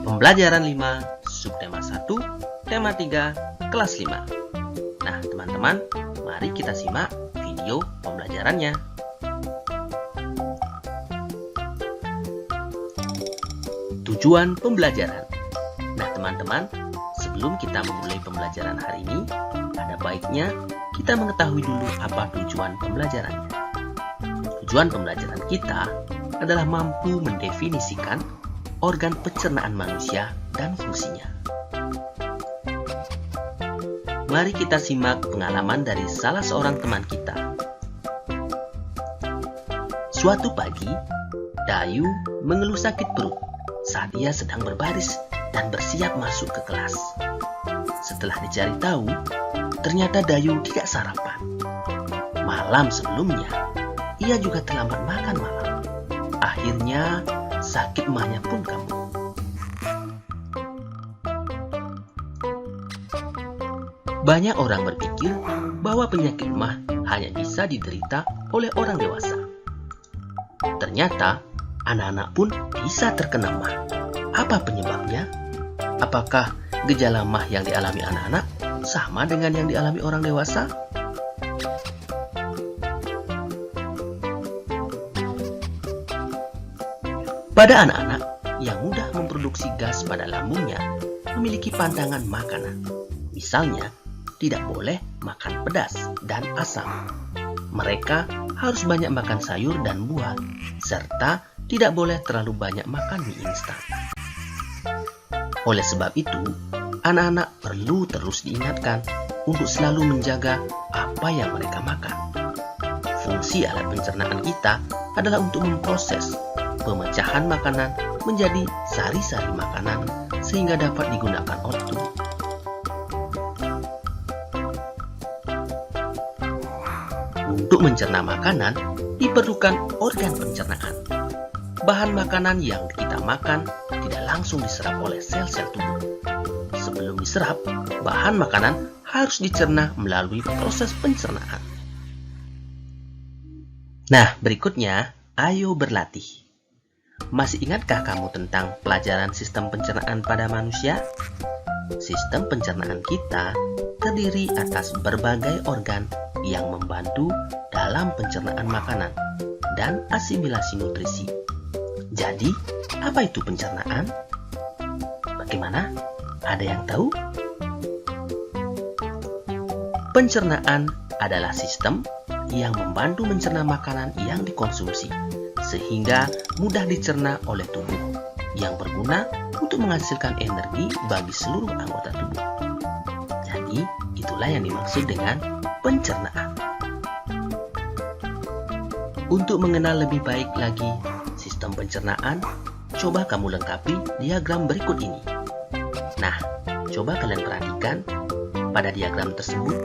Pembelajaran 5, subtema 1, tema 3, kelas 5. Nah, teman-teman, mari kita simak video pembelajarannya. Tujuan pembelajaran. Nah, teman-teman, sebelum kita memulai pembelajaran hari ini, ada baiknya kita mengetahui dulu apa tujuan pembelajarannya. Tujuan pembelajaran kita adalah mampu mendefinisikan organ pencernaan manusia dan fungsinya. Mari kita simak pengalaman dari salah seorang teman kita. Suatu pagi, Dayu mengeluh sakit perut saat ia sedang berbaris dan bersiap masuk ke kelas. Setelah dicari tahu, ternyata Dayu tidak sarapan. Malam sebelumnya, ia juga terlambat makan malam. Akhirnya, sakit mahnya pun kambuh. Banyak orang berpikir bahwa penyakit mah hanya bisa diderita oleh orang dewasa. Ternyata, anak-anak pun bisa terkena mah. Apa penyebabnya? Apakah gejala mah yang dialami anak-anak sama dengan yang dialami orang dewasa? Pada anak-anak yang mudah memproduksi gas pada lambungnya memiliki pantangan makanan. Misalnya, tidak boleh makan pedas dan asam. Mereka harus banyak makan sayur dan buah, serta tidak boleh terlalu banyak makan mie instan. Oleh sebab itu, anak-anak perlu terus diingatkan untuk selalu menjaga apa yang mereka makan. Fungsi alat pencernaan kita adalah untuk memproses pemecahan makanan menjadi sari-sari makanan sehingga dapat digunakan oleh tubuh. Untuk mencerna makanan, diperlukan organ pencernaan. Bahan makanan yang kita makan tidak langsung diserap oleh sel-sel tubuh. Sebelum diserap, bahan makanan harus dicerna melalui proses pencernaan. Nah, berikutnya, ayo berlatih. Masih ingatkah kamu tentang pelajaran sistem pencernaan pada manusia? Sistem pencernaan kita terdiri atas berbagai organ yang membantu dalam pencernaan makanan dan asimilasi nutrisi. Jadi, apa itu pencernaan? Bagaimana? Ada yang tahu? Pencernaan adalah sistem yang membantu mencerna makanan yang dikonsumsi, sehingga mudah dicerna oleh tubuh, yang berguna untuk menghasilkan energi bagi seluruh anggota tubuh. Jadi, itulah yang dimaksud dengan pencernaan. Untuk mengenal lebih baik lagi sistem pencernaan, coba kamu lengkapi diagram berikut ini. Nah, coba kalian perhatikan pada diagram tersebut,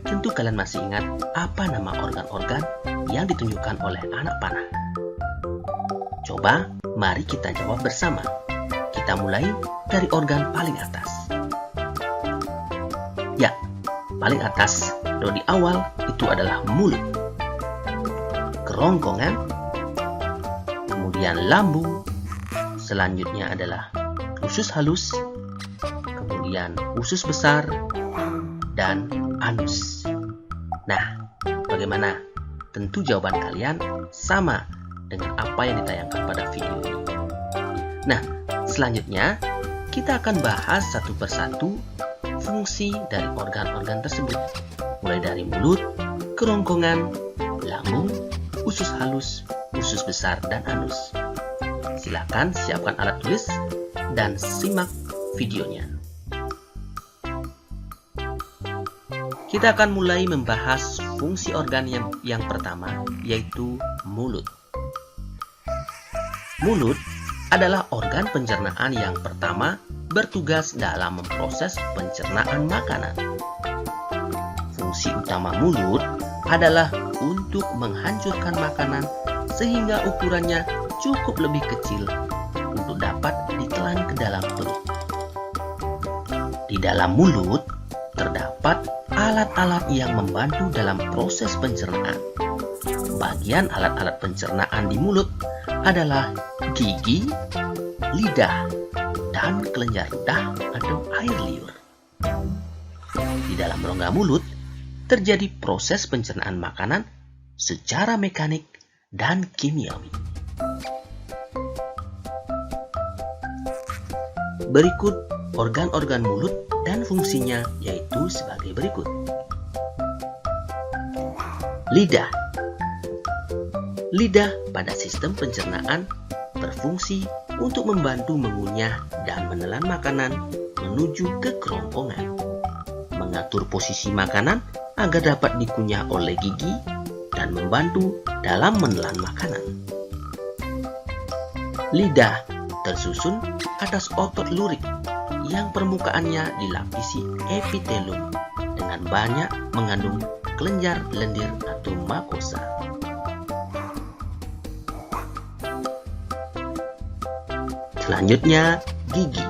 tentu kalian masih ingat apa nama organ-organ yang ditunjukkan oleh anak panah. Coba, mari kita jawab bersama. Kita mulai dari organ paling atas. Ya, paling atas atau di awal itu adalah mulut, kerongkongan, kemudian lambung, selanjutnya adalah usus halus, kemudian usus besar, dan anus. Nah, bagaimana? Tentu jawaban kalian sama dengan apa yang ditayangkan pada video ini. Nah, selanjutnya kita akan bahas satu persatu fungsi dari organ-organ tersebut, mulai dari mulut, kerongkongan, lambung, usus halus, usus besar, dan anus. Silakan siapkan alat tulis dan simak videonya. Kita akan mulai membahas fungsi organ yang pertama, yaitu mulut. Mulut adalah organ pencernaan yang pertama bertugas dalam memproses pencernaan makanan. Fungsi utama mulut adalah untuk menghancurkan makanan sehingga ukurannya cukup lebih kecil untuk dapat ditelan ke dalam perut. Di dalam mulut terdapat alat-alat yang membantu dalam proses pencernaan. Bagian alat-alat pencernaan di mulut adalah gigi, lidah, dan kelenjar ludah atau air liur. Di dalam rongga mulut terjadi proses pencernaan makanan secara mekanik dan kimiawi. Berikut organ-organ mulut dan fungsinya, yaitu sebagai berikut. Lidah. Lidah pada sistem pencernaan berfungsi untuk membantu mengunyah dan menelan makanan menuju ke kerongkongan, mengatur posisi makanan agar dapat dikunyah oleh gigi, dan membantu dalam menelan makanan. Lidah tersusun atas otot lurik yang permukaannya dilapisi epitelium dengan banyak mengandung kelenjar lendir atau makosa. Selanjutnya, gigi.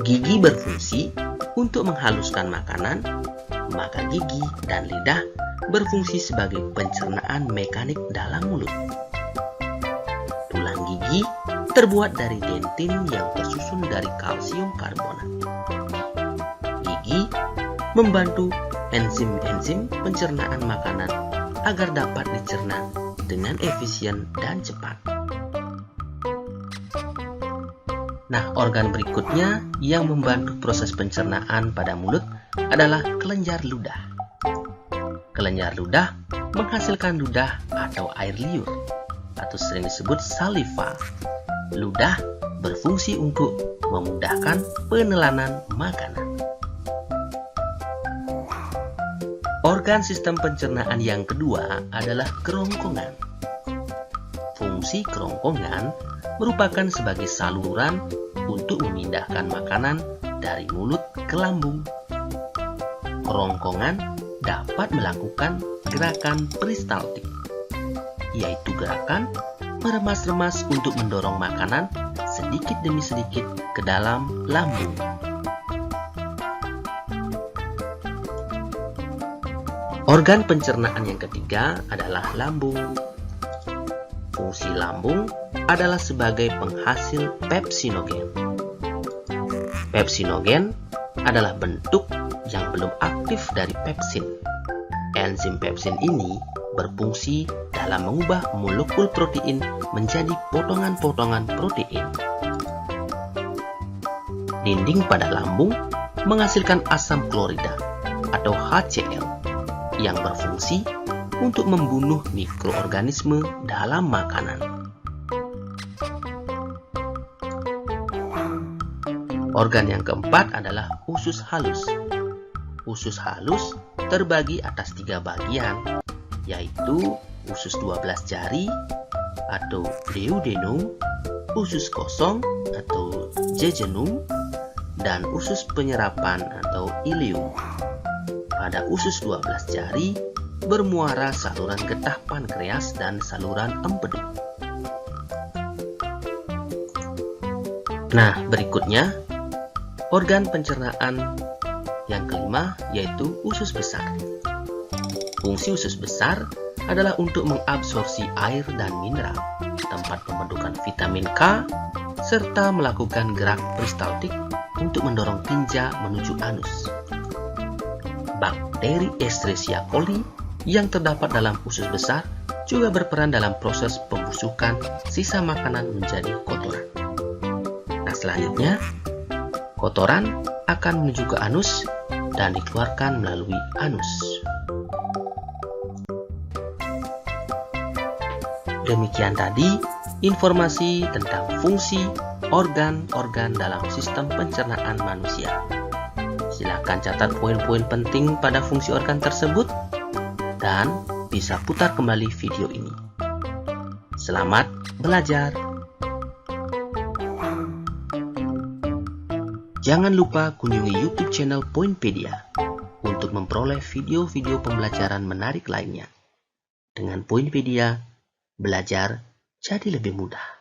Gigi berfungsi untuk menghaluskan makanan, maka gigi dan lidah berfungsi sebagai pencernaan mekanik dalam mulut. Tulang gigi terbuat dari dentin yang tersusun dari kalsium karbonat. Gigi membantu enzim-enzim pencernaan makanan agar dapat dicerna dengan efisien dan cepat. Nah, organ berikutnya yang membantu proses pencernaan pada mulut adalah kelenjar ludah. Kelenjar ludah menghasilkan ludah atau air liur, atau sering disebut saliva. Ludah berfungsi untuk memudahkan penelanan makanan. Organ sistem pencernaan yang kedua adalah kerongkongan. Fungsi kerongkongan merupakan sebagai saluran untuk memindahkan makanan dari mulut ke lambung. Kerongkongan dapat melakukan gerakan peristaltik, yaitu gerakan meremas-remas untuk mendorong makanan sedikit demi sedikit ke dalam lambung. Organ pencernaan yang ketiga adalah lambung. Fungsi lambung adalah sebagai penghasil pepsinogen. Pepsinogen adalah bentuk yang belum aktif dari pepsin. Enzim pepsin ini berfungsi dalam mengubah molekul protein menjadi potongan-potongan protein. Dinding pada lambung menghasilkan asam klorida atau HCl yang berfungsi untuk membunuh mikroorganisme dalam makanan. Organ yang keempat adalah usus halus. Usus halus terbagi atas 3 bagian, yaitu usus 12 jari atau duodenum, usus kosong atau jejunum, dan usus penyerapan atau ileum. Pada usus 12 jari bermuara saluran getah pankreas dan saluran empedu. Nah, berikutnya organ pencernaan yang kelima, yaitu usus besar. Fungsi usus besar adalah untuk mengabsorpsi air dan mineral, tempat pembentukan vitamin K, serta melakukan gerak peristaltik untuk mendorong tinja menuju anus. Bakteri Escherichia coli yang terdapat dalam usus besar juga berperan dalam proses pembusukan sisa makanan menjadi kotoran. Nah, selanjutnya, kotoran akan menuju ke anus dan dikeluarkan melalui anus. Demikian tadi informasi tentang fungsi organ-organ dalam sistem pencernaan manusia. Silakan catat poin-poin penting pada fungsi organ tersebut dan bisa putar kembali video ini. Selamat belajar! Jangan lupa kunjungi YouTube channel Poinpedia untuk memperoleh video-video pembelajaran menarik lainnya. Dengan Poinpedia, belajar jadi lebih mudah.